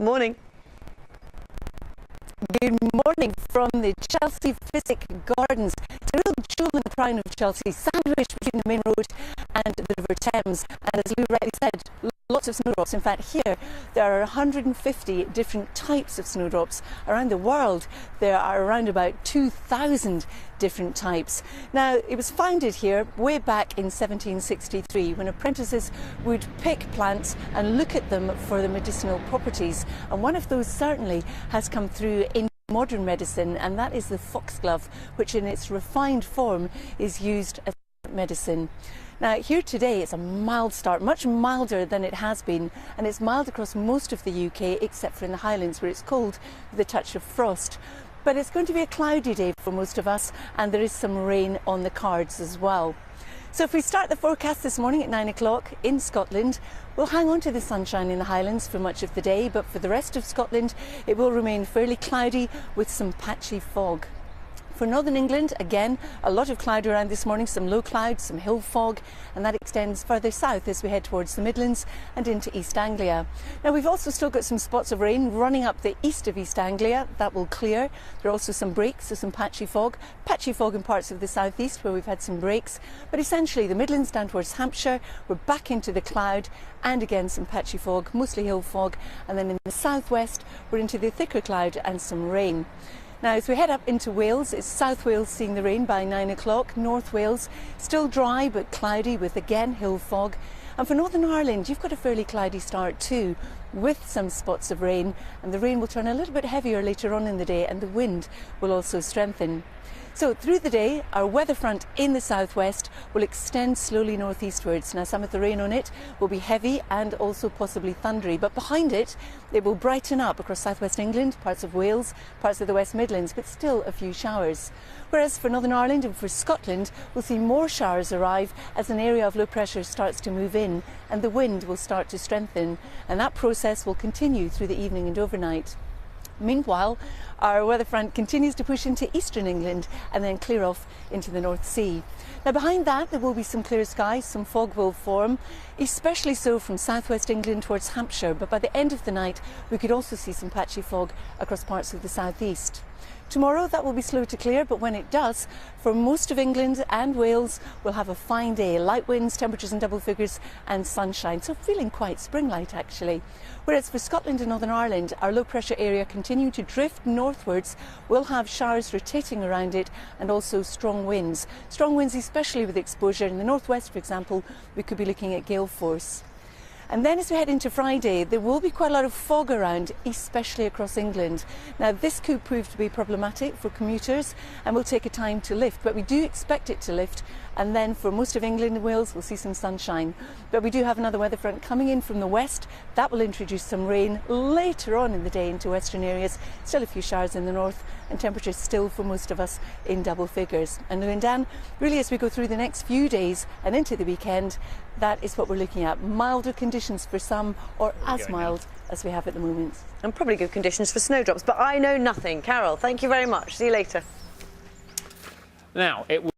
Morning. Good morning from the Chelsea Physic Gardens. It's a real jewel in the crown of Chelsea, sandwiched between the main road and the River Thames. And as Lou rightly said, lots of snowdrops. In fact, here there are 150 different types of snowdrops. Around the world, there are around about 2,000 different types. Now, it was founded here way back in 1763 when apprentices would pick plants and look at them for their medicinal properties. And one of those certainly has come through in modern medicine, and that is the foxglove, which in its refined form is used as medicine. Now, here today it's a mild start, much milder than it has been, and it's mild across most of the UK except for in the Highlands where it's cold with a touch of frost. But it's going to be a cloudy day for most of us, and there is some rain on the cards as well. So if we start the forecast this morning at 9 o'clock in Scotland, we'll hang on to the sunshine in the Highlands for much of the day, but for the rest of Scotland it will remain fairly cloudy with some patchy fog. For northern England, again, a lot of cloud around this morning, some low clouds, some hill fog, and that extends further south as we head towards the Midlands and into East Anglia. Now, we've also still got some spots of rain running up the east of East Anglia. That will clear. There are also some breaks, so some patchy fog in parts of the southeast where we've had some breaks. But essentially, the Midlands down towards Hampshire, we're back into the cloud, and again some patchy fog, mostly hill fog, and then in the southwest, we're into the thicker cloud and some rain. Now, as we head up into Wales, it's South Wales seeing the rain by 9 o'clock. North Wales still dry but cloudy with again hill fog. And for Northern Ireland, you've got a fairly cloudy start too, with some spots of rain, and the rain will turn a little bit heavier later on in the day, and the wind will also strengthen. So through the day, our weather front in the southwest will extend slowly northeastwards. Now, some of the rain on it will be heavy and also possibly thundery, but behind it, it will brighten up across southwest England, parts of Wales, parts of the West Midlands, but still a few showers. Whereas for Northern Ireland and for Scotland, we'll see more showers arrive as an area of low pressure starts to move in and the wind will start to strengthen. And that process will continue through the evening and overnight. Meanwhile, our weather front continues to push into eastern England and then clear off into the North Sea. Now, behind that, there will be some clear skies, some fog will form, especially so from southwest England towards Hampshire. But by the end of the night, we could also see some patchy fog across parts of the southeast. Tomorrow, that will be slow to clear, but when it does, for most of England and Wales, we'll have a fine day. Light winds, temperatures in double figures and sunshine, so feeling quite spring-like actually. Whereas for Scotland and Northern Ireland, our low pressure area continuing to drift northwards, we'll have showers rotating around it and also strong winds. Strong winds especially with exposure. In the northwest, for example, we could be looking at gale force. And then as we head into Friday, there will be quite a lot of fog around, especially across England. Now, this could prove to be problematic for commuters and will take a time to lift, but we do expect it to lift. And then for most of England and Wales, we'll see some sunshine. But we do have another weather front coming in from the west. That will introduce some rain later on in the day into western areas. Still a few showers in the north, and temperatures still for most of us in double figures. And Lou and Dan, really as we go through the next few days and into the weekend, that is what we're looking at. Milder conditions for some, or as mild as we have at the moment. And probably good conditions for snowdrops, but I know nothing. Carol, thank you very much. See you later. Now, it